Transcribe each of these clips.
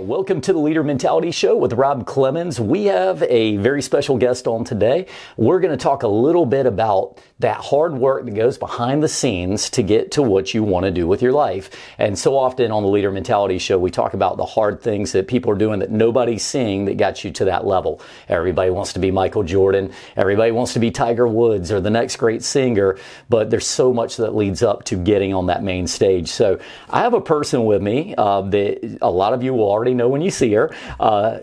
Welcome to the Leader Mentality Show with Rob Clemens. We have a very special guest on today. We're going to talk a little bit about that hard work that goes behind the scenes to get to what you want to do with your life. And so often on the Leader Mentality Show, we talk about the hard things that people are doing that nobody's seeing that got you to that level. Everybody wants to be Michael Jordan. Everybody wants to be Tiger Woods or the next great singer. But there's so much that leads up to getting on that main stage. So I have a person with me that a lot of you will already know when you see her.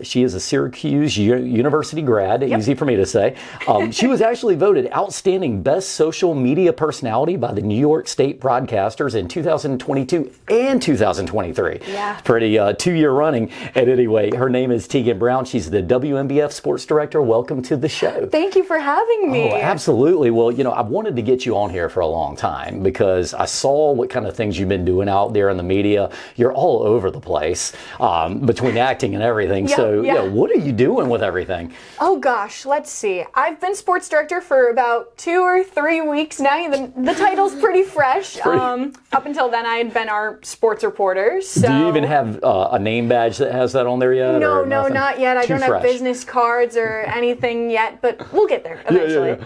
She is a Syracuse University grad, easy for me to say. She was actually voted Outstanding Best Social Media Personality by the New York State Broadcasters in 2022 and 2023. Yeah. Pretty 2-year running. And anyway, her name is Teagan Brown. She's the WMBF Sports Director. Welcome to the show. Thank you for having me. Oh, absolutely. Well, you know, I've wanted to get you on here for a long time because I saw what kind of things you've been doing out there in the media. You're all over the place between acting and everything. Yeah. What are you doing with everything? Oh gosh, let's see. I've been sports director for about 2 or 3 weeks now. The title's pretty fresh. Up until then, I had been our sports reporter. So. Do you even have a name badge that has that on there yet? No, not yet. I don't have business cards or anything yet, but we'll get there eventually.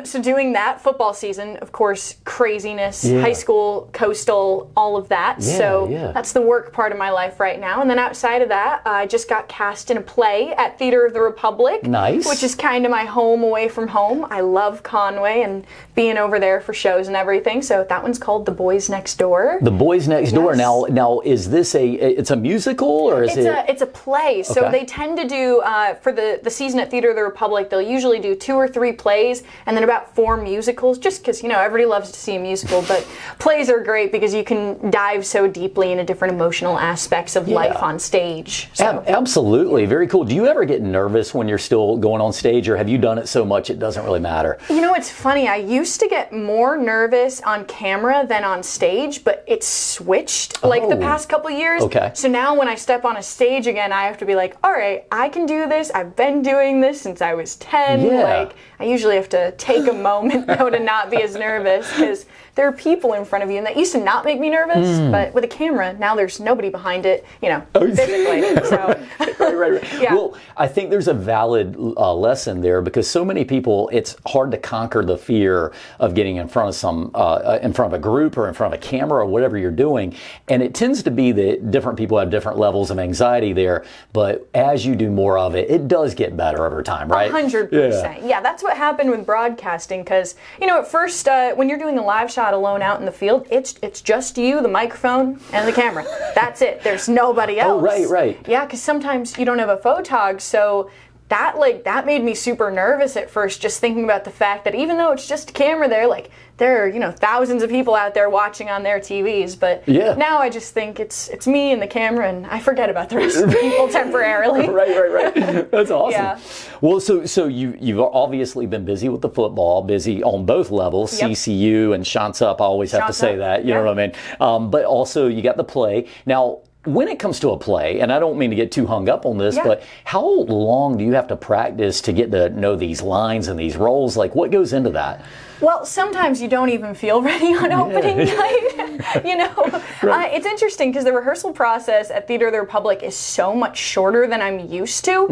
So doing that, football season, of course, craziness, high school, coastal, all of that. That's the work part of my life right now. And then outside of that, I just got cast in a play at Theater of the Republic. Nice. Which is kind of my home away from home. I love Conway and being over there for shows and everything. So that one's called The Boys Next Door. The Boys Next Door. Now is this it's a musical or is it's a play. So they tend to do for the season at Theater of the Republic, they'll usually do 2 or 3 plays and then about 4 musicals, just because everybody loves to see a musical, but plays are great because you can dive so deeply into different emotional aspects of life on stage. So. Absolutely. Very cool. Do you ever get nervous when you're still going on stage, or have you done it so much it doesn't really matter? It's funny. I used to get more nervous on camera than on stage, but it's switched the past couple years. Okay. So now when I step on a stage again, I have to be like, all right, I can do this. I've been doing this since I was 10. Yeah. I usually have to take a moment though to not be as nervous because there are people in front of you, and that used to not make me nervous, but with a camera, now there's nobody behind it, physically. So. Right. Yeah. Well, I think there's a valid lesson there because so many people, it's hard to conquer the fear of getting in front of in front of a group or in front of a camera or whatever you're doing. And it tends to be that different people have different levels of anxiety there. But as you do more of it, it does get better over time, right? 100%. Yeah, that's what happened with broadcasting because, at first, when you're doing a live shot alone out in the field, it's just you, the microphone, and the camera. That's it. There's nobody else. Oh, right. Yeah, because sometimes you don't have a photog, so that made me super nervous at first, just thinking about the fact that even though it's just a camera there, there are, thousands of people out there watching on their TVs, but now I just think it's me and the camera, and I forget about the rest of the people temporarily. Right. That's awesome. Yeah. Well, so you've obviously been busy with the football, busy on both levels, CCU and Shots Up. I always have to say that, you know what I mean? But also you got the play. Now, when it comes to a play, and I don't mean to get too hung up on this, but how long do you have to practice to get to know these lines and these roles? What goes into that? Well, sometimes you don't even feel ready on opening night. It's interesting because the rehearsal process at Theater of the Republic is so much shorter than I'm used to.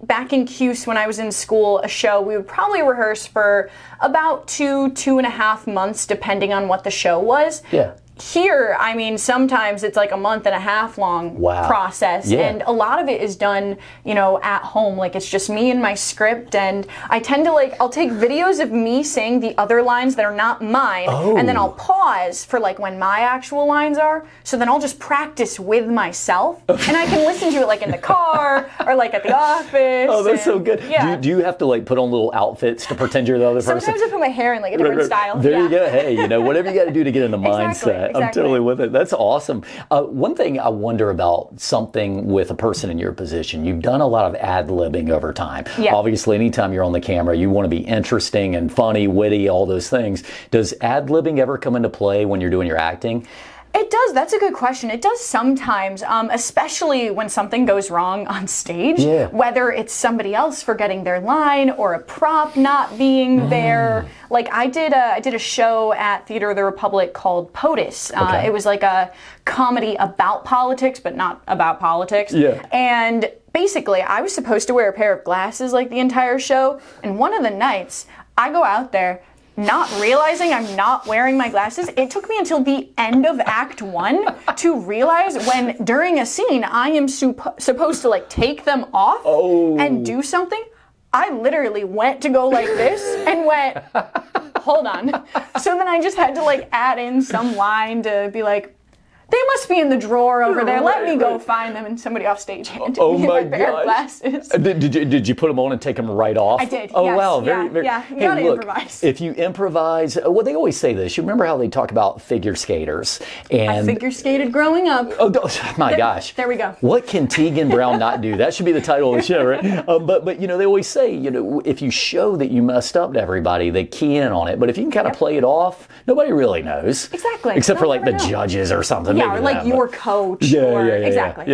Back in Cuse when I was in school, a show, we would probably rehearse for about 2.5 months, depending on what the show was. Yeah. Here, sometimes it's like a month and a half long process, and a lot of it is done, at home. It's just me and my script, and I tend to I'll take videos of me saying the other lines that are not mine, and then I'll pause for when my actual lines are, so then I'll just practice with myself, and I can listen to it in the car, or at the office. Oh, that's so good. Yeah. Do you have to put on little outfits to pretend you're the other person? Sometimes I put my hair in a different style. There you go. Hey, whatever you got to do to get in the mindset. Exactly. I'm totally with it. That's awesome. One thing I wonder about something with a person in your position, you've done a lot of ad-libbing over time. Yeah. Obviously, anytime you're on the camera, you want to be interesting and funny, witty, all those things. Does ad-libbing ever come into play when you're doing your acting? It does. That's a good question. It does sometimes, especially when something goes wrong on stage, whether it's somebody else forgetting their line or a prop not being there. Like I did a show at Theater of the Republic called POTUS. It was like a comedy about politics, but not about politics. And basically, I was supposed to wear a pair of glasses like the entire show. And one of the nights, I go out there, not realizing I'm not wearing my glasses. It took me until the end of Act 1 to realize when during a scene I am supposed to like take them off and do something. I literally went to go like this and went, hold on. So then I just had to like add in some line to be like, they must be in the drawer over there. Let me go find them. And somebody off stage handed me my pair of glasses. Did you put them on and take them right off? I did. Oh, yes. wow. Very. You gotta improvise. If you improvise, well, they always say this. You remember how they talk about figure skaters? And I figure skated growing up. Oh, my gosh. There we go. What can Teagan Brown not do? That should be the title of the show, right? But they always say, if you show that you messed up to everybody, they key in on it. But if you can kind of play it off, nobody really knows. Exactly. Except for like the judges or something. Yeah, or like your coach. Exactly.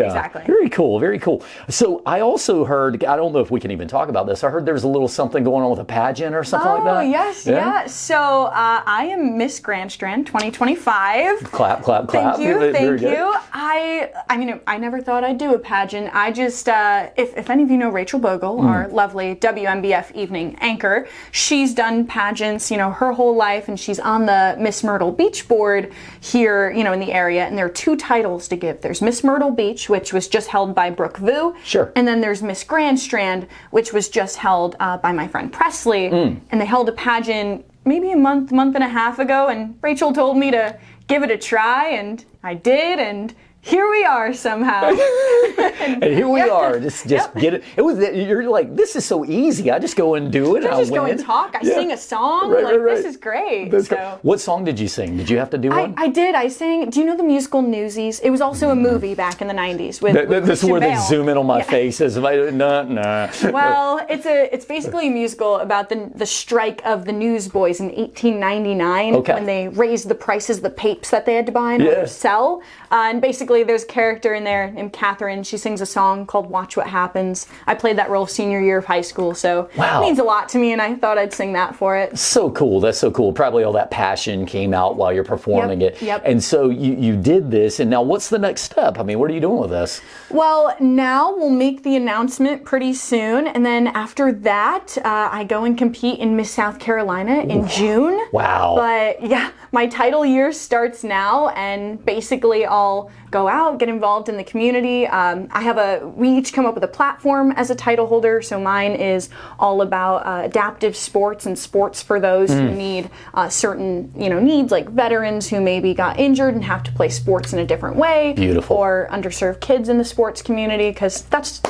Very cool, very cool. So I also heard, I don't know if we can even talk about this, I heard there's a little something going on with a pageant or something like that. Oh, yes, yeah. So I am Miss Grand Strand 2025. Clap, clap, clap. Thank you. I mean, I never thought I'd do a pageant. I just, if any of you know Rachel Bogle, our lovely WMBF evening anchor, she's done pageants, her whole life, and she's on the Miss Myrtle Beach board here, in the area, and there are two titles to give. There's Miss Myrtle Beach, which was just held by Brooke Vu. Sure. And then there's Miss Grand Strand, which was just held by my friend Presley. And they held a pageant maybe a month and a half ago, and Rachel told me to give it a try, and I did, and here we are somehow. And here we are. Just get it. You're like, this is so easy. I just go and do it. I just go and talk. I sing a song. Right. This is great. What song did you sing? Did you have to do one? I did. I sang. Do you know the musical Newsies? It was also a movie back in the 90s. This is where they zoom in on my face. As if Well, it's basically a musical about the strike of the newsboys in 1899 when they raised the prices of the papes that they had to buy in order to sell. And basically, there's a character in there named Catherine. She sings a song called Watch What Happens. I played that role senior year of high school, so it means a lot to me, and I thought I'd sing that for it. So cool. That's so cool. Probably all that passion came out while you're performing it. Yep. And so you did this, and now what's the next step? I mean, what are you doing with this? Well, now we'll make the announcement pretty soon, and then after that, I go and compete in Miss South Carolina in June. Wow. But yeah, my title year starts now, and basically I'll go out, get involved in the community. We each come up with a platform as a title holder. So mine is all about adaptive sports and sports for those who need certain needs, like veterans who maybe got injured and have to play sports in a different way. Beautiful. Or underserved kids in the sports community, because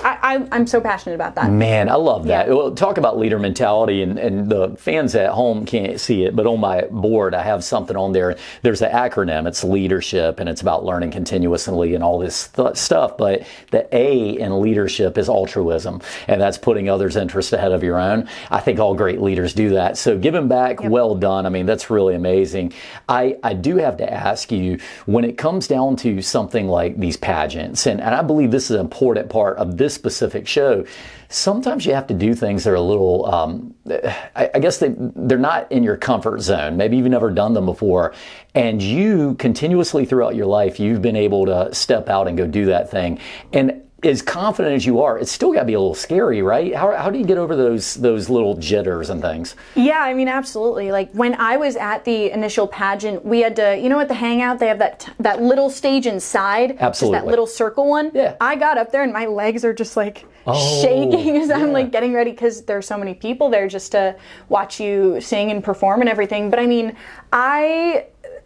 I'm so passionate about that. Man, I love that. Well, talk about leader mentality, and the fans at home can't see it, but on my board I have something on there. There's an acronym. It's leadership, and it's about learning continuously and all this stuff, but the A in leadership is altruism, and that's putting others' interests ahead of your own. I think all great leaders do that. So giving back, well done. I mean, that's really amazing. I do have to ask you, when it comes down to something like these pageants, and I believe this is an important part of this specific show, sometimes you have to do things that are a little, I guess they're not in your comfort zone. Maybe you've never done them before. And you continuously throughout your life, you've been able to step out and go do that thing. And as confident as you are, it's still got to be a little scary, right? How do you get over those little jitters and things? Yeah, I mean, absolutely. Like when I was at the initial pageant, we had to, at the hangout, they have that little stage inside. Absolutely. Just that little circle one. Yeah. I got up there and my legs are just like shaking as I'm like getting ready, because there's so many people there just to watch you sing and perform and everything. But I mean,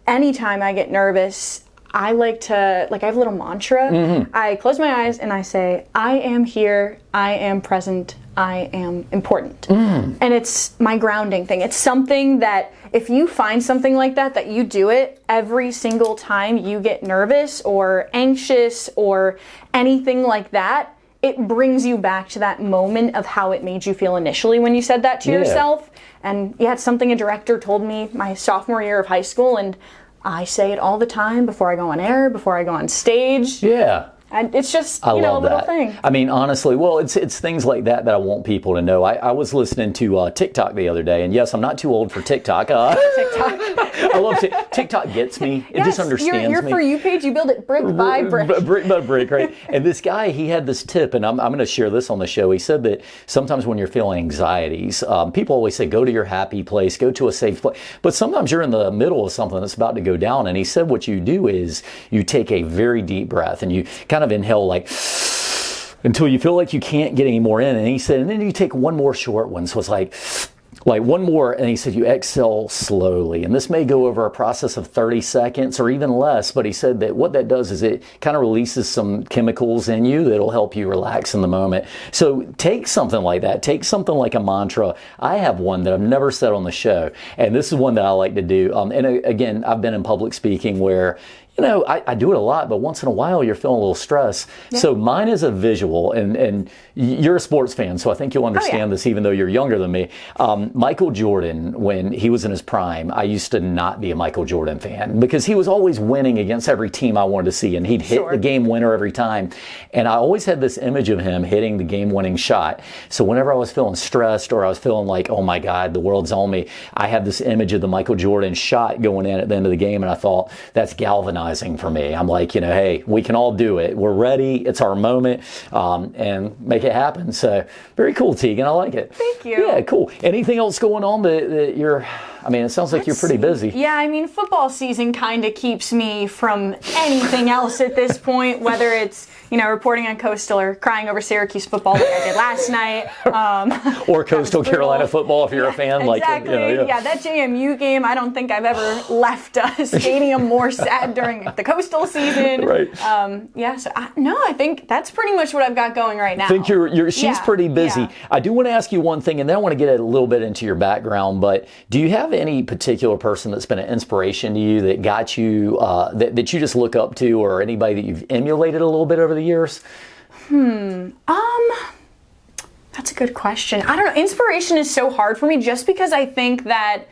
anytime I get nervous, I like to, I have a little mantra. I close my eyes and I say, I am here, I am present, I am important. And it's my grounding thing. It's something that if you find something like that you do it every single time you get nervous or anxious or anything like that, it brings you back to that moment of how it made you feel initially when you said that to yourself. And it's something a director told me my sophomore year of high school, and I say it all the time before I go on air, before I go on stage. Yeah. And it's just, I a love little that. thing. I mean, honestly, well, it's things like that I want people to know. I was listening to TikTok the other day, and yes, I'm not too old for TikTok. TikTok. I love TikTok gets me. It just understands your me. For You page, you build it brick by brick. Brick by brick, right? And this guy, he had this tip, and I'm going to share this on the show. He said that sometimes when you're feeling anxieties, people always say, go to your happy place, go to a safe place. But sometimes you're in the middle of something that's about to go down. And he said what you do is you take a very deep breath, and you kind of inhale like until you feel like you can't get any more in. And he said, and then you take one more short one. So it's like one more, and he said you exhale slowly. And this may go over a process of 30 seconds or even less, but he said that what that does is it kind of releases some chemicals in you that'll help you relax in the moment. So take something like that. Take something like a mantra. I have one that I've never said on the show, and this is one that I like to do. And again, I've been in public speaking where, you know, I do it a lot, but once in a while you're feeling a little stress. Yeah. So mine is a visual, and you're a sports fan, so I think you'll understand this even though you're younger than me. Michael Jordan, when he was in his prime, I used to not be a Michael Jordan fan because he was always winning against every team I wanted to see, and he'd hit the game winner every time. And I always had this image of him hitting the game-winning shot. So whenever I was feeling stressed or I was feeling like, oh my God, the world's on me, I had this image of the Michael Jordan shot going in at the end of the game, and I thought, that's galvanizing for me. I'm like, you know, hey, we can all do it. We're ready. It's our moment, and make it happen. So very cool, Teagan. I like it. Thank you. Yeah, cool. Anything else going on that you're, I mean, it sounds like you're pretty busy. Yeah, I mean, football season kind of keeps me from anything else at this point, whether it's, you know, reporting on Coastal or crying over Syracuse football like I did last night. Or Coastal Carolina football if you're a fan. Exactly. Like, you know, yeah, that JMU game, I don't think I've ever left a stadium more sad during the Coastal season. Right. Yeah, so I think that's pretty much what I've got going right now. I think she's pretty busy. Yeah. I do want to ask you one thing, and then I want to get a little bit into your background, but do you have any particular person that's been an inspiration to you that got you, that you just look up to, or anybody that you've emulated a little bit over the years? That's a good question. I don't know. Inspiration is so hard for me just because I think that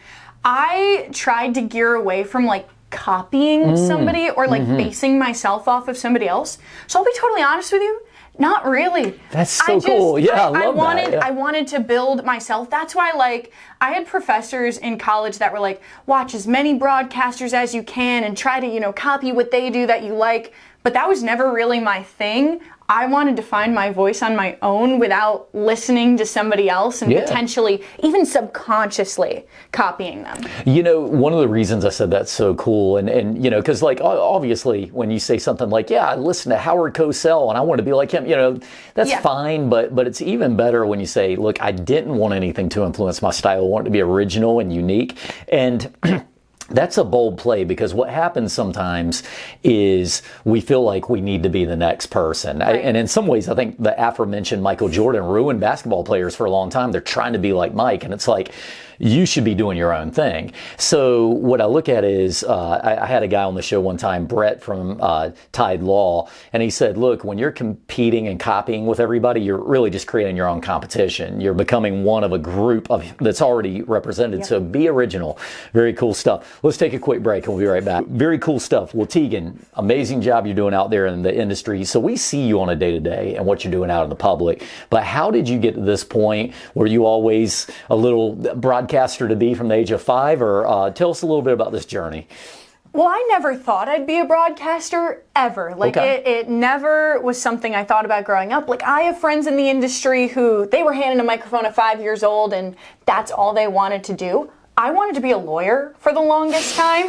I tried to gear away from like copying somebody or like basing myself off of somebody else. So I'll be totally honest with you. Not really. That's so cool. Yeah, I love that. Yeah. I wanted to build myself. That's why, like, I had professors in college that were like, watch as many broadcasters as you can and try to, you know, copy what they do that you like. But that was never really my thing. I wanted to find my voice on my own without listening to somebody else and potentially, even subconsciously, copying them. You know, one of the reasons I said that's so cool, and you know, because like obviously when you say something like, yeah, I listen to Howard Cosell and I want to be like him, you know, that's fine, but it's even better when you say, look, I didn't want anything to influence my style. I want it to be original and unique. And that's a bold play, because what happens sometimes is we feel like we need to be the next person. Right. And in some ways, I think the aforementioned Michael Jordan ruined basketball players for a long time. They're trying to be like Mike, and it's like, you should be doing your own thing. So what I look at is, I had a guy on the show one time, Brett from Tide Law, and he said, look, when you're competing and copying with everybody, you're really just creating your own competition. You're becoming one of a group that's already represented. So be original. Very cool stuff. Let's take a quick break and we'll be right back. Very cool stuff. Well, Teagan, amazing job you're doing out there in the industry. So we see you on a day-to-day and what you're doing out in the public. But how did you get to this point? Were you always a little broadcaster to be from the age of 5, or tell us a little bit about this journey? Well, I never thought I'd be a broadcaster ever. Like it never was something I thought about growing up. Like I have friends in the industry who they were handed a microphone at 5 years old and that's all they wanted to do. I wanted to be a lawyer for the longest time.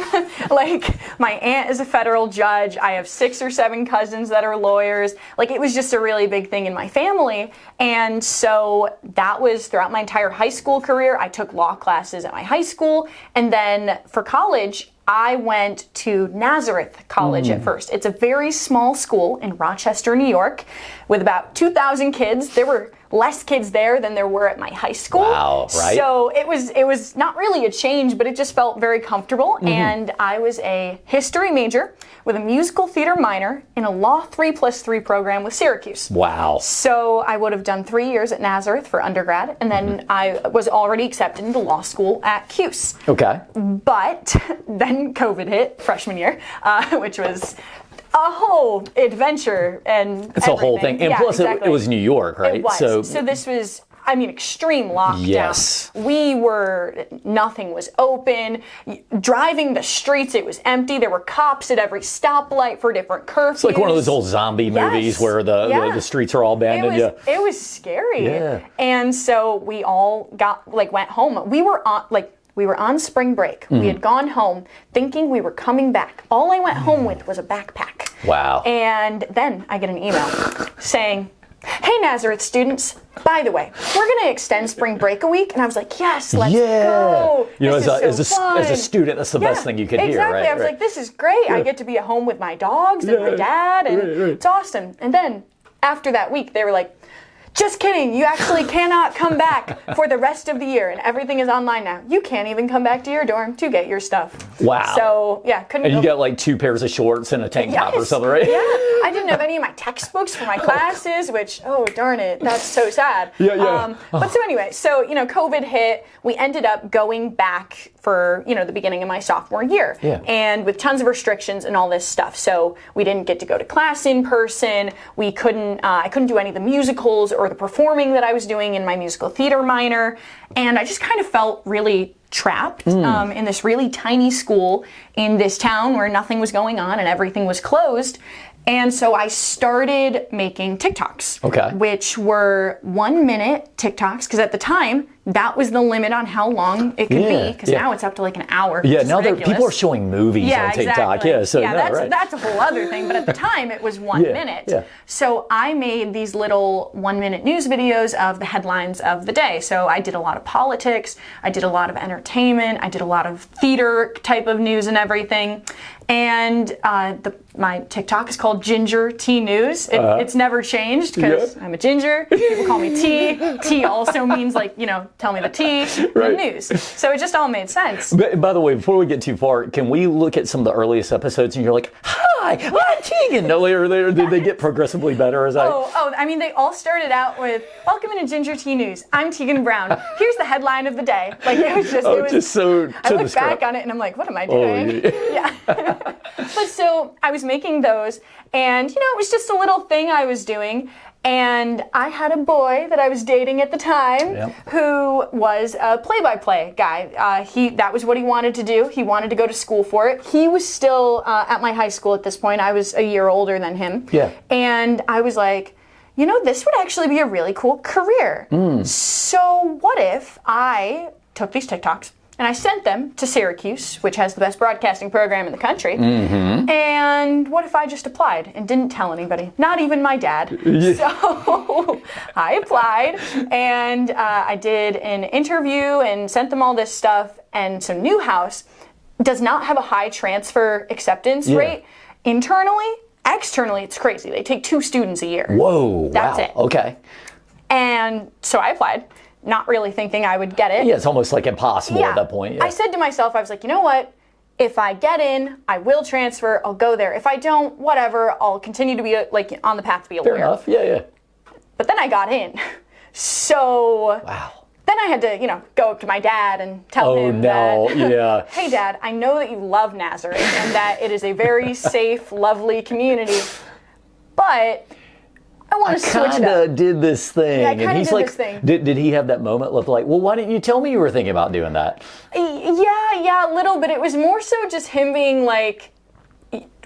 Like my aunt is a federal judge. I have 6 or 7 cousins that are lawyers. Like it was just a really big thing in my family. And so that was throughout my entire high school career. I took law classes at my high school. And then for college, I went to Nazareth College at first. It's a very small school in Rochester, New York, with about 2,000 kids. There were less kids there than there were at my high school. Wow, right? So it was not really a change, but it just felt very comfortable. And I was a history major with a musical theater minor in a law 3+3 program with Syracuse. Wow. So I would have done 3 years at Nazareth for undergrad, and then I was already accepted into law school at CUSE. Okay. But then COVID hit freshman year, which was a whole adventure and it's a whole thing. And plus exactly. it was New York, right? It was. So this was, I mean, extreme lockdown. Yes. Nothing was open. Driving the streets, it was empty. There were cops at every stoplight for different curfews. It's like one of those old zombie movies where the streets are all abandoned. It was scary. Yeah. And so we all went home. We were on spring break. We had gone home thinking we were coming back. All I went home with was a backpack. Wow. And then I get an email saying, "Hey, Nazareth students, by the way, we're going to extend spring break a week." And I was like, yes, let's go. As fun. a student, that's the best thing you could hear, right? Exactly. I was like, this is great. I get to be at home with my dogs and my dad, and it's awesome. And then after that week, they were like, "Just kidding, you actually cannot come back for the rest of the year, and everything is online now. You can't even come back to your dorm to get your stuff." Wow. So, yeah, couldn't And you got like 2 pairs of shorts and a tank top or something, right? Yeah. I didn't have any of my textbooks for my classes, which, oh, darn it, that's so sad. Yeah. But so anyway, COVID hit. We ended up going back for, the beginning of my sophomore year. Yeah. And with tons of restrictions and all this stuff. So we didn't get to go to class in person. I couldn't do any of the musicals or the performing that I was doing in my musical theater minor. And I just kind of felt really trapped in this really tiny school in this town where nothing was going on and everything was closed. And so I started making TikToks, which were 1-minute TikToks, because at the time, that was the limit on how long it could be, because now it's up to like an hour. Yeah, now people are showing movies on TikTok. Exactly. That's a whole other thing, but at the time it was 1 minute. Yeah. So I made these little 1-minute news videos of the headlines of the day. So I did a lot of politics, I did a lot of entertainment, I did a lot of theater type of news and everything. And my TikTok is called Ginger Tea News. It's never changed because I'm a ginger. People call me Tea. Tea also means tell me the tea, the news. So it just all made sense. But, by the way, before we get too far, can we look at some of the earliest episodes and you're like, "Hi, I'm Teagan." No, did they get progressively better as I mean, they all started out with, "Welcome to Ginger Tea News. I'm Teagan Brown. Here's the headline of the day." Like, it was just, I look back on it and I'm like, what am I doing? Yeah. But so I was making those, and it was just a little thing I was doing. And I had a boy that I was dating at the time who was a play-by-play guy. That was what he wanted to do. He wanted to go to school for it. He was still at my high school at this point. I was a year older than him. Yeah. And I was like, this would actually be a really cool career. So what if I took these TikToks and I sent them to Syracuse, which has the best broadcasting program in the country. And what if I just applied and didn't tell anybody? Not even my dad. So I applied, and I did an interview and sent them all this stuff. And so Newhouse does not have a high transfer acceptance rate internally. Externally, it's crazy. They take 2 students a year. Whoa, That's it. Okay. And so I applied, not really thinking I would get it. Yeah, it's almost like impossible at that point. Yeah. I said to myself, I was like, you know what? If I get in, I will transfer, I'll go there. If I don't, whatever, I'll continue to be on the path to be a lawyer. Fair enough, yeah. But then I got in. So then I had to, go up to my dad and tell him that, "Hey, Dad, I know that you love Nazareth and that it is a very safe, lovely community, but I want to switch it up." I did this thing. Yeah, I kind of did this thing. Did he have that moment of like, "Well, why didn't you tell me you were thinking about doing that?" Yeah, a little, but it was more so just him being like,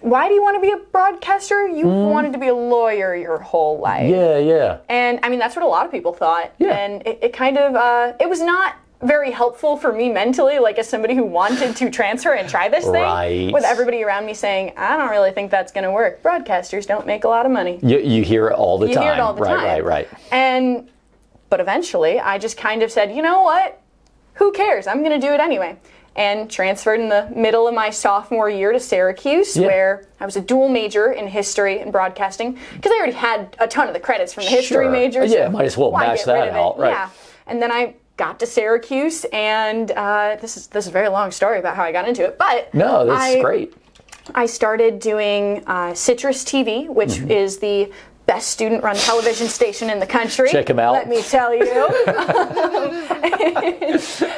"Why do you want to be a broadcaster? You wanted to be a lawyer your whole life." Yeah. And I mean, that's what a lot of people thought. Yeah. And it kind of, it was not very helpful for me mentally, like as somebody who wanted to transfer and try this thing, with everybody around me saying, "I don't really think that's going to work. Broadcasters don't make a lot of money." You hear it all the time. You hear it all the time. Right. But eventually, I just kind of said, you know what? Who cares? I'm going to do it anyway. and transferred in the middle of my sophomore year to Syracuse, where I was a dual major in history and broadcasting, because I already had a ton of the credits from the history major. So might as well bash that out. Right. Yeah. And then I got to Syracuse, and this is a very long story about how I got into it, but no, that's great. I started doing Citrus TV, which is the best student-run television station in the country. Check them out. Let me tell you.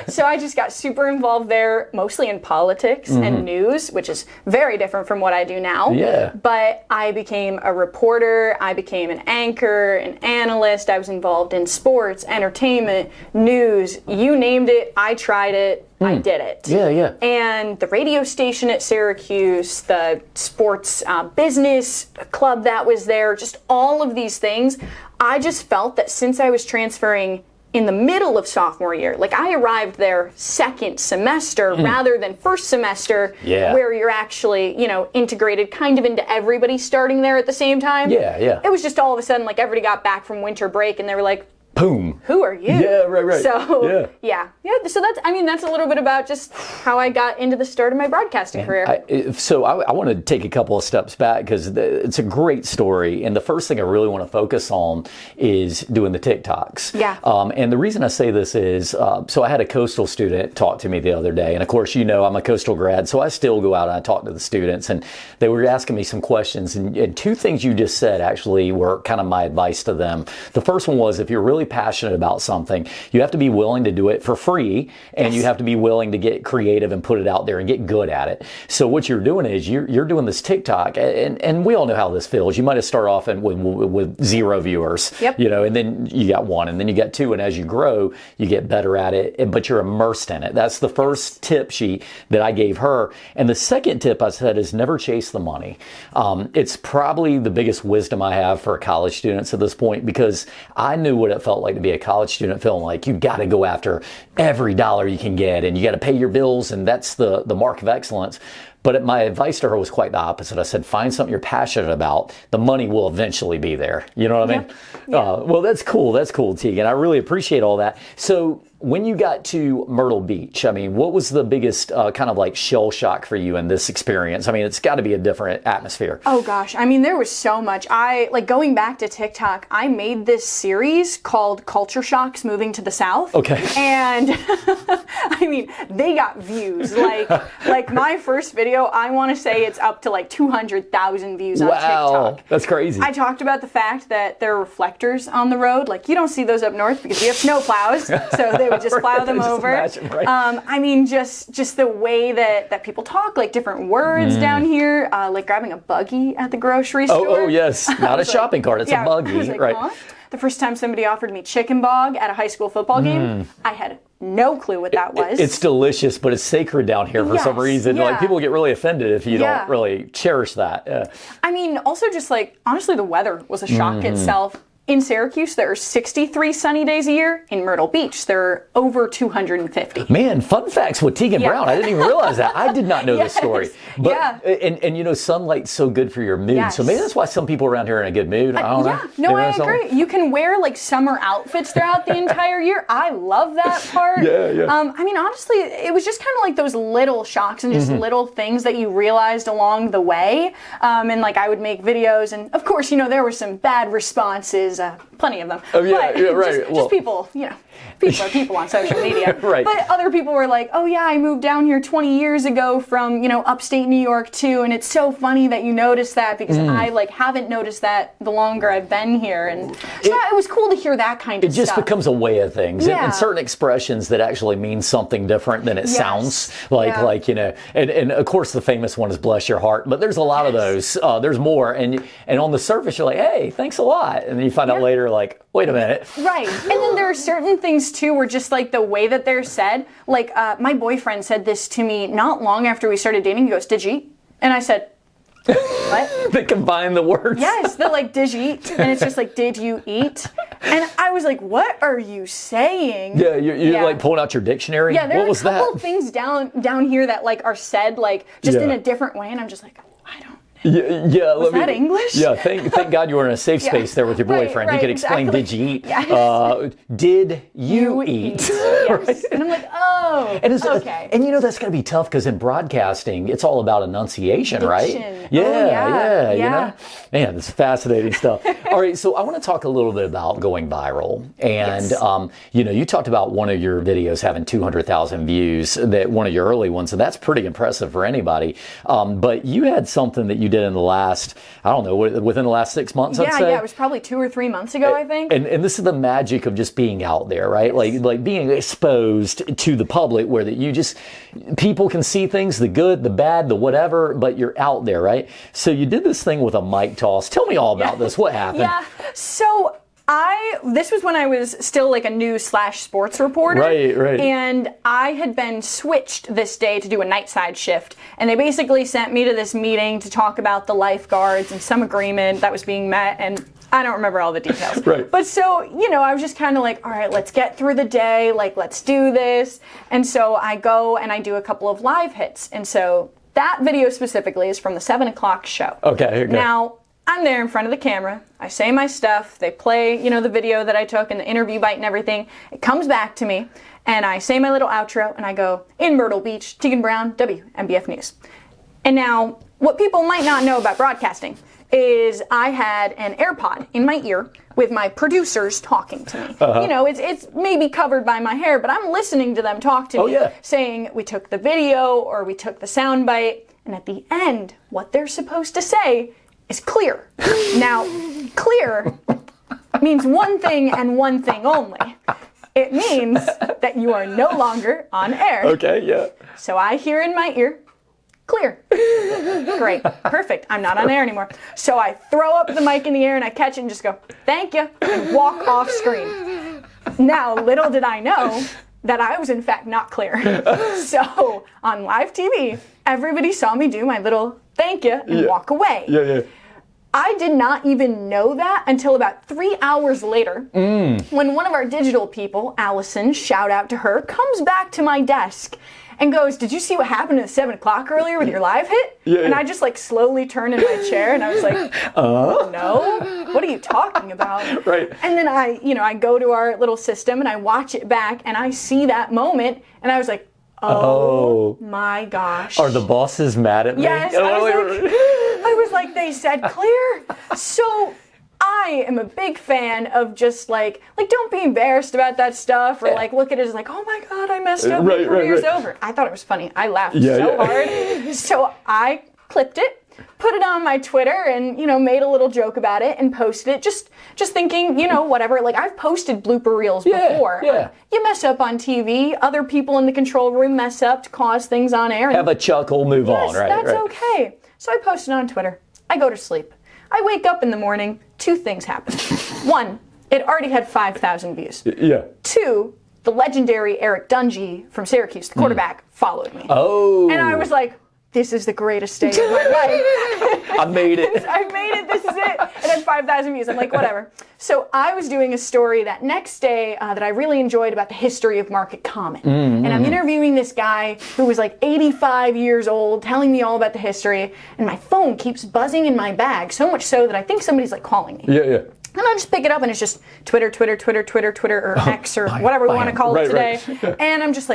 So I just got super involved there, mostly in politics and news, which is very different from what I do now. Yeah. But I became a reporter, I became an anchor, an analyst, I was involved in sports, entertainment, news, you named it, I tried it. I did it. Yeah, yeah. And the radio station at Syracuse, the sports business club that was there, just all of these things. I just felt that since I was transferring in the middle of sophomore year, like I arrived there second semester rather than first semester, where you're actually, you know, integrated kind of into everybody starting there at the same time. Yeah, yeah. It was just all of a sudden like everybody got back from winter break and they were like, boom. Who are you? Yeah, right. So, yeah. So that's a little bit about just how I got into the start of my broadcasting career. I want to take a couple of steps back because it's a great story. And the first thing I really want to focus on is doing the TikToks. Yeah. And the reason I say this is, so I had a coastal student talk to me the other day. And of course, you know, I'm a coastal grad, so I still go out and I talk to the students. And they were asking me some questions. And two things you just said actually were kind of my advice to them. The first one was, if you're really passionate about something, you have to be willing to do it for free, and you have to be willing to get creative and put it out there and get good at it. So what you're doing is you're doing this TikTok, and we all know how this feels. You might have started off with 0 viewers, you know, and then you got 1, and then you got 2, and as you grow, you get better at it, but you're immersed in it. That's the first tip sheet that I gave her. And the second tip I said is never chase the money. It's probably the biggest wisdom I have for college students at this point, because I knew what it felt like to be a college student, feeling like you got to go after every dollar you can get and you got to pay your bills, and that's the mark of excellence. But my advice to her was quite the opposite. I said, find something you're passionate about. The money will eventually be there. You know what I mean? Yeah. Well, that's cool. That's cool, Teagan. I really appreciate all that. So when you got to Myrtle Beach, I mean, what was the biggest kind of like shell shock for you in this experience? I mean, it's got to be a different atmosphere. Oh gosh, I mean, there was so much. Going back to TikTok, I made this series called Culture Shocks Moving to the South. Okay. And I mean, they got views. Like my first video, I want to say it's up to like 200,000 views on TikTok. Wow, that's crazy. I talked about the fact that there are reflectors on the road. Like, you don't see those up north because we have snow plows. So they would just plow them over. Imagine, right? I mean, just the way that people talk, like different words down here, like grabbing a buggy at the grocery store. Oh yes, not a shopping cart, it's a buggy, I was like, right? huh? The first time somebody offered me chicken bog at a high school football game, I had no clue what that was. It's delicious, but it's sacred down here for some reason. Like, people get really offended if you don't really cherish that. I mean, also just like, honestly, the weather was a shock itself. In Syracuse, there are 63 sunny days a year. In Myrtle Beach, there are over 250. Man, fun facts with Teagan Brown. I didn't even realize that. I did not know this story. But, and you know, sunlight's so good for your mood. So maybe that's why some people around here are in a good mood. I don't know. No, I agree. You can wear like summer outfits throughout the entire year. I love that part. I mean, honestly, it was just kind of like those little shocks and just little things that you realized along the way. And like, I would make videos, and of course, you know, there were some bad responses. Plenty of them. Oh yeah, right. Just people, you know, people are people on social media. Right. But other people were like, oh yeah, I moved down here 20 years ago from, you know, upstate New York too, and it's so funny that you noticed that, because I like haven't noticed that the longer I've been here. And so it was cool to hear that kind of stuff. It just becomes a way of things. And certain expressions that actually mean something different than it sounds. Like, you know, and of course the famous one is bless your heart, but there's a lot of those. There's more, and on the surface you're like, hey, thanks a lot, and then you find out later, like, wait a minute. Right. And then there are certain things too where just like the way that they're said, like my boyfriend said this to me not long after we started dating. He goes, did you eat? And I said, what? They combine the words. Yes, they're like, did you eat? And it's just like, did you eat? And I was like, what are you saying? Yeah, you're like pulling out your dictionary? Yeah, there what are was a couple of things down here that like are said like just in a different way, and I'm just like, I don't Yeah. Was that English? Yeah, thank God you were in a safe space there with your boyfriend. Right, You could explain, exactly. did you eat? Yes. Did you eat? Yes. Right? And I'm like, oh, And okay. And that's going to be tough because in broadcasting, it's all about enunciation, right? Yeah. You know? Man, this is fascinating stuff. All right, so I want to talk a little bit about going viral. And, you talked about one of your videos having 200,000 views, that one of your early ones, and that's pretty impressive for anybody. But you had something that you did in the last, I don't know, within the last 6 months, I'd say? Yeah, it was probably 2 or 3 months ago, I think. And this is the magic of just being out there, right? Like being exposed to the public where that you just, people can see things, the good, the bad, the whatever, but you're out there, right? So you did this thing with a mic toss. Tell me all about this. What happened? Yeah. So this was when I was still like a news/sports reporter. Right. And I had been switched this day to do a nightside shift. And they basically sent me to this meeting to talk about the lifeguards and some agreement that was being met. And I don't remember all the details. Right. But so, I was just kind of like, all right, let's get through the day. Like, let's do this. And so I go and I do a couple of live hits. And so that video specifically is from the 7 o'clock show. Okay. Now, I'm there in front of the camera. I say my stuff. They play, the video that I took and the interview bite and everything. It comes back to me, and I say my little outro, and I go, in Myrtle Beach, Teagan Brown, WMBF News. And now, what people might not know about broadcasting is I had an AirPod in my ear with my producers talking to me. It's maybe covered by my hair, but I'm listening to them talk to me, saying we took the video or we took the sound bite, and at the end, what they're supposed to say is clear. Now, clear means one thing and one thing only. It means that you are no longer on air. Okay, yeah. So I hear in my ear, clear. Great, perfect. I'm not on air anymore. So I throw up the mic in the air and I catch it and just go, thank you, and walk off screen. Now, little did I know that I was in fact not clear. So on live TV, everybody saw me do my little thank you and walk away. Yeah. I did not even know that until about 3 hours later, when one of our digital people, Allison, shout out to her, comes back to my desk and goes, did you see what happened at 7 o'clock earlier with your live hit? And I just slowly turned in my chair and I was like, no, what are you talking about? Right. And then I go to our little system and I watch it back and I see that moment and I was like, oh my gosh. Are the bosses mad at me? Yes, I was like, they said clear. So I am a big fan of just don't be embarrassed about that stuff or look at it as oh my God, I messed up, my career's over. I thought it was funny. I laughed so hard. So I clipped it, put it on my Twitter and, made a little joke about it and posted it just thinking, whatever. I've posted blooper reels before. Yeah. You mess up on TV, other people in the control room mess up to cause things on air. Have a chuckle, move on, right? That's okay. So I posted on Twitter. I go to sleep. I wake up in the morning, 2 things happen. 1, it already had 5,000 views. Yeah. 2, the legendary Eric Dungy from Syracuse, the quarterback, followed me. Oh. And I was like, this is the greatest day of my life. I made it. I made it. This is it. It had 5,000 views. I'm like, whatever. So I was doing a story that next day that I really enjoyed about the history of market comment. And I'm interviewing this guy who was 85 years old, telling me all about the history. And my phone keeps buzzing in my bag, so much so that I think somebody's calling me. Yeah. And I just pick it up and it's just Twitter, or X, or whatever we want to call it today. Right. And I'm just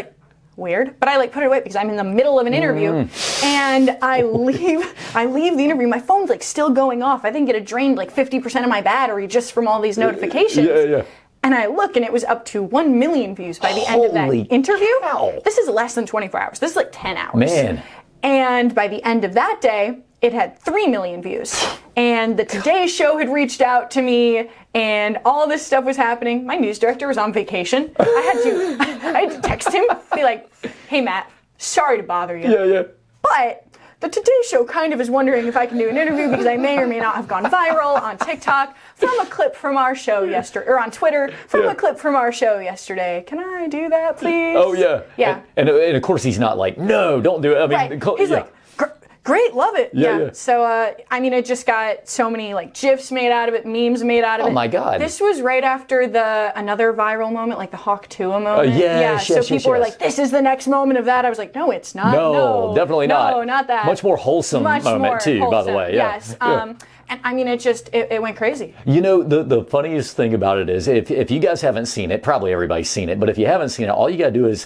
weird, but I put it away because I'm in the middle of an interview and I leave the interview. My phone's still going off. I think it had drained 50% of my battery just from all these notifications. Yeah. And I look and it was up to 1 million views by the end of that interview. Cow. This is less than 24 hours. This is 10 hours. Man. And by the end of that day, it had 3 million views. And the Today Show had reached out to me and all this stuff was happening. My news director was on vacation. I had to text him, be like, hey Matt, sorry to bother you. Yeah. But the Today Show kind of is wondering if I can do an interview because I may or may not have gone viral on TikTok from a clip from our show yesterday, or on Twitter from a clip from our show yesterday. Can I do that, please? Oh, yeah. Yeah. And of course he's not no, don't do it. I mean, right. He's Great, love it. Yeah. So, I mean, it just got so many like GIFs made out of it, memes made out of it. Oh my God. This was right after another viral moment, like the Hawk Tuah moment. So people were like, this is the next moment of that. I was like, no, it's not. No, definitely not. No, not that. Much more wholesome moment too, by the way. Yes. And I mean, it went crazy. You know, the funniest thing about it is if you guys haven't seen it, probably everybody's seen it, but if you haven't seen it, all you got to do is,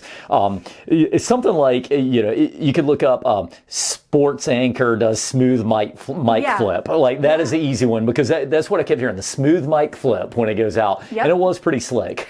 it's something like, you know, you could look up sports anchor does smooth mic flip. Like that is the easy one because that's what I kept hearing, the smooth mic flip when it goes out. And it was pretty slick.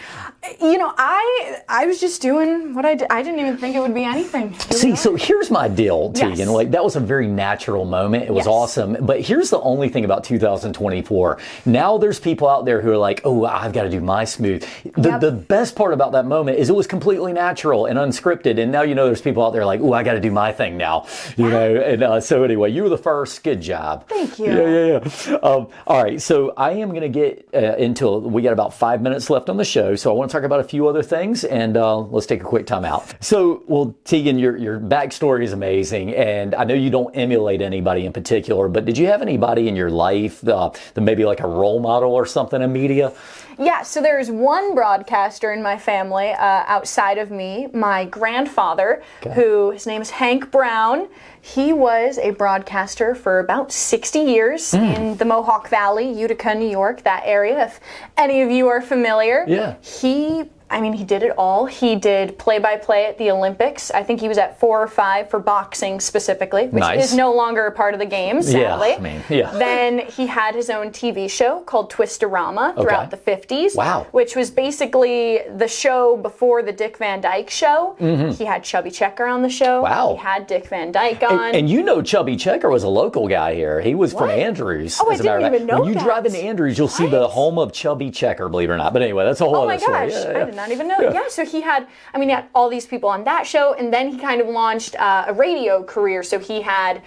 You know, I was just doing what I did. I didn't even think it would be anything. See, so here's my deal, Teagan. Like that was a very natural moment. It was awesome. But here's the only thing about 2024. Now there's people out there who are like, oh, I've got to do my smooth. The best part about that moment is it was completely natural and unscripted. And now, you know, there's people out there like, oh, I got to do my thing now. You know, and so anyway, you were the first. Good job. Thank you. Yeah. All right. So I am going to get we got about 5 minutes left on the show. So I want to talk about a few other things and let's take a quick time out. So, well, Teagan, your backstory is amazing. And I know you don't emulate anybody in particular, but did you have anybody in your life that maybe like a role model or something in media? Yeah, so there's one broadcaster in my family outside of me, my grandfather, who his name is Hank Brown. He was a broadcaster for about 60 years in the Mohawk Valley, Utica, New York, that area, if any of you are familiar. Yeah. He did it all. He did play-by-play at the Olympics. I think he was at 4 or 5 for boxing specifically, which is no longer a part of the game, sadly. Then he had his own TV show called Twistorama throughout the 50s. Wow. Which was basically the show before the Dick Van Dyke Show. He had Chubby Checker on the show. Wow. He had Dick Van Dyke on. And you know Chubby Checker was a local guy here. He was from Andrews. Oh, I didn't even know When you drive into Andrews, you'll see the home of Chubby Checker, believe it or not. But anyway, that's a whole other story. Oh my gosh, I did not even know. Yeah, so he had all these people on that show, and then he kind of launched a radio career. So he had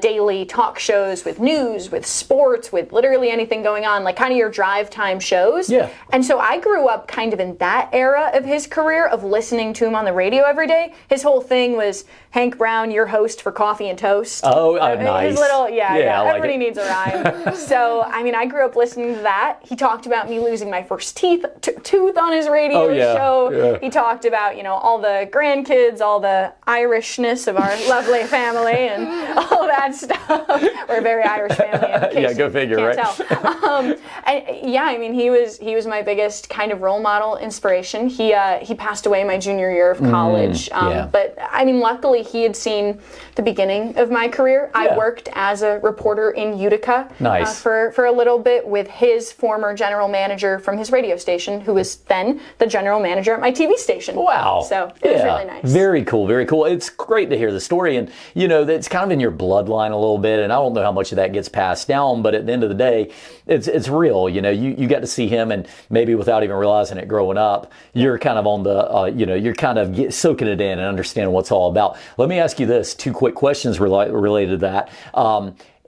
daily talk shows with news, with sports, with literally anything going on, like kind of your drive time shows. Yeah. And so I grew up kind of in that era of his career of listening to him on the radio every day. His whole thing was Hank Brown, your host for Coffee and Toast. Oh, nice. His little, everybody like needs a rhyme. So, I grew up listening to that. He talked about me losing my first tooth on his radio show. Yeah. He talked about, all the grandkids, all the Irishness of our lovely family and all that stuff. We're a very Irish family. In case go figure, right? He was my biggest kind of role model inspiration. He passed away my junior year of college. But, luckily he had seen the beginning of my career. I worked as a reporter in Utica for a little bit with his former general manager from his radio station, who was then the general manager at my TV station. Wow. So it was really nice. Very cool, very cool. It's great to hear the story. And, it's kind of in your bloodline a little bit. And I don't know how much of that gets passed down. But at the end of the day, it's real. You got to see him and maybe without even realizing it growing up, you're kind of on the, you're kind of soaking it in and understanding what's all about. Let me ask you this, 2 quick questions related to that.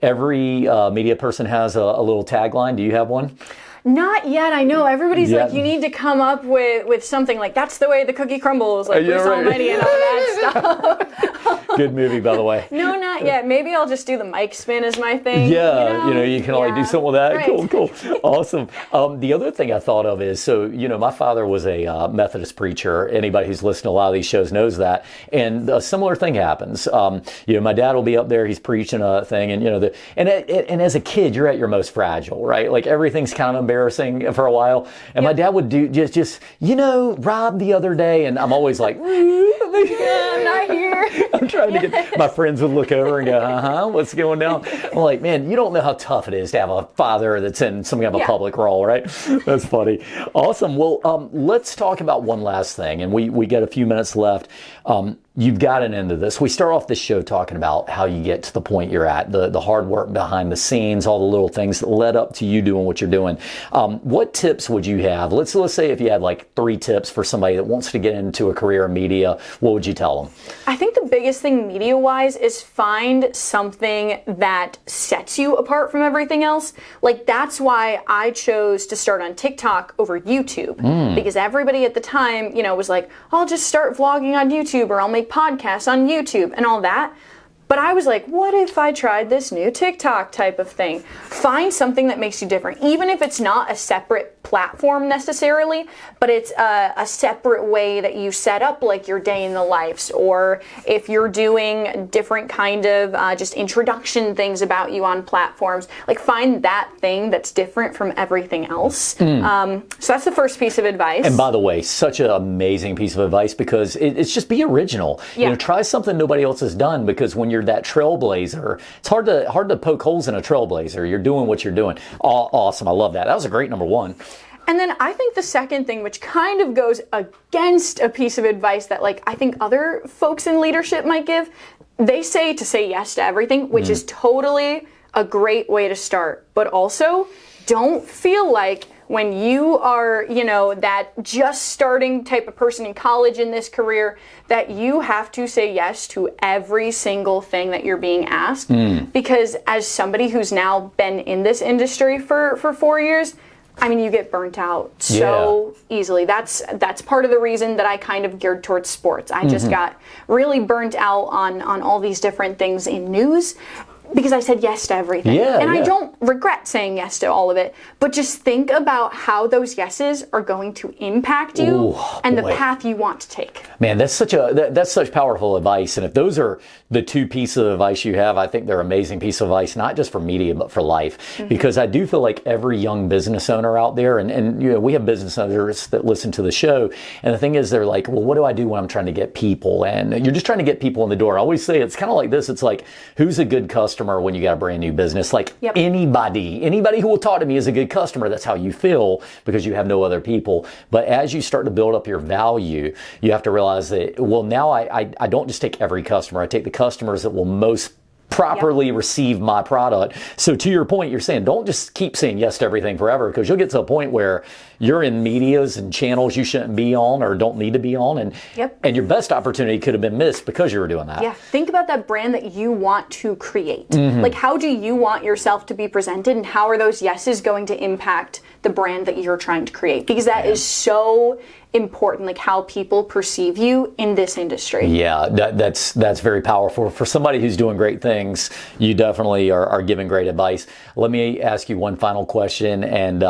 Every media person has a little tagline. Do you have one? Not yet. I know everybody's like, you need to come up with something like, that's the way the cookie crumbles, like Bruce Almighty and all that stuff. Good movie, by the way. No, not yet. Maybe I'll just do the mic spin as my thing. Yeah, you can do something with that. Right. Cool. Awesome. The other thing I thought of is, my father was a Methodist preacher. Anybody who's listened to a lot of these shows knows that. And a similar thing happens. My dad will be up there, he's preaching a thing, and and as a kid, you're at your most fragile, right? Like everything's kind of embarrassing for a while. And my dad would do just Rob the other day, and I'm always like, I'm not here. I'm trying to get, my friends would look over and go, what's going down? I'm like, man, you don't know how tough it is to have a father that's in some kind of a public role, right? That's funny. Awesome. Well, let's talk about one last thing, and we got a few minutes left. You've gotten into this. We start off this show talking about how you get to the point you're at, the hard work behind the scenes, all the little things that led up to you doing what you're doing. What tips would you have? Let's say if you had like 3 tips for somebody that wants to get into a career in media, what would you tell them? I think the biggest thing media-wise is find something that sets you apart from everything else. Like that's why I chose to start on TikTok over YouTube, because everybody at the time, was like, I'll just start vlogging on YouTube or I'll make podcasts on YouTube and all that. But I was like, what if I tried this new TikTok type of thing? Find something that makes you different, even if it's not a separate platform necessarily, but it's a separate way that you set up like your day in the lives, or if you're doing different kind of just introduction things about you on platforms, like find that thing that's different from everything else. So that's the first piece of advice. And by the way, such an amazing piece of advice, because it's just be original. Yeah. You know, try something nobody else has done, because when you're that trailblazer, it's hard to poke holes in a trailblazer. You're doing what you're doing. Awesome. I love that. That was a great number one. And then I think the second thing, which kind of goes against a piece of advice that like I think other folks in leadership might give, they say to say yes to everything, which is totally a great way to start. But also, don't feel like when you are, you know, that just starting type of person in college in this career, that you have to say yes to every single thing that you're being asked. Because as somebody who's now been in this industry for 4 years, I mean, you get burnt out so easily. That's part of the reason that I kind of geared towards sports. I just got really burnt out on all these different things in news, because I said yes to everything. And I don't regret saying yes to all of it, but just think about how those yeses are going to impact you and the path you want to take. Man, that's such powerful advice. And if those are the two pieces of advice you have, I think they're amazing piece of advice, not just for media, but for life. Because I do feel like every young business owner out there, and you know, we have business owners that listen to the show, and the thing is, they're like, well, what do I do when I'm trying to get people? And you're just trying to get people in the door. I always say it's kind of like this. It's like, who's a good customer when you got a brand new business? Like anybody who will talk to me is a good customer. That's how you feel, because you have no other people. But as you start to build up your value, you have to realize that, well, now I don't just take every customer. I take the customers that will most properly receive my product. So to your point, you're saying don't just keep saying yes to everything forever, because you'll get to a point where you're in medias and channels you shouldn't be on or don't need to be on, and your best opportunity could have been missed because you were doing that. Think about that brand that you want to create. Like, how do you want yourself to be presented, and how are those yeses going to impact the brand that you're trying to create? Because that is so important, like how people perceive you in this industry. Yeah, that's very powerful. For somebody who's doing great things, you definitely are giving great advice. Let me ask you one final question, and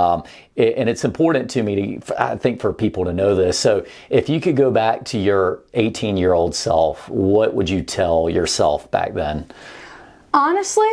it's important to me, I think, for people to know this. So if you could go back to your 18-year-old self, what would you tell yourself back then? Honestly,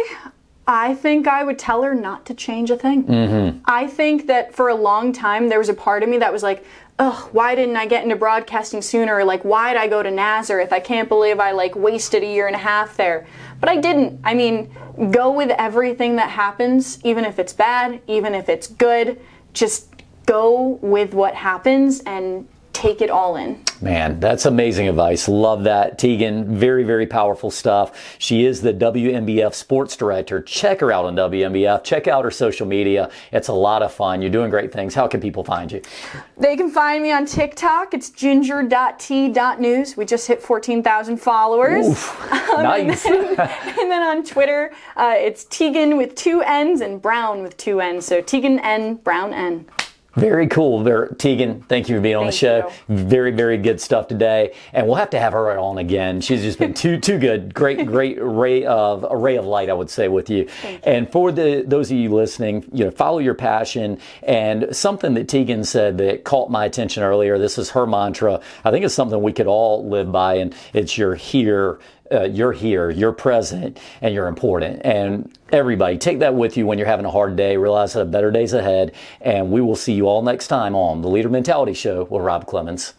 I think I would tell her not to change a thing. I think that for a long time, there was a part of me that was like, ugh, why didn't I get into broadcasting sooner? Like, why'd I go to Nazareth? I can't believe I wasted a year and a half there. But I didn't. I mean, go with everything that happens, even if it's bad, even if it's good. Just go with what happens and take it all in. Man, that's amazing advice. Love that. Teagan, very, very powerful stuff. She is the WMBF sports director. Check her out on WMBF. Check out her social media. It's a lot of fun. You're doing great things. How can people find you? They can find me on TikTok. It's ginger.t.news. We just hit 14,000 followers. Nice. And then on Twitter, it's Teagan with 2 N's and Brown with 2 N's. So Teagan N, Brown N. Very cool. Teagan, thank you for being on the show. Very, very good stuff today. And we'll have to have her on again. She's just been too good. Great ray of light, I would say, with you. And for those of you listening, follow your passion. And something that Teagan said that caught my attention earlier, this is her mantra. I think it's something we could all live by, and it's you're here, you're present, and you're important. And everybody, take that with you when you're having a hard day. Realize that better days ahead. And we will see you all next time on the Leader Mentality Show with Rob Clemens.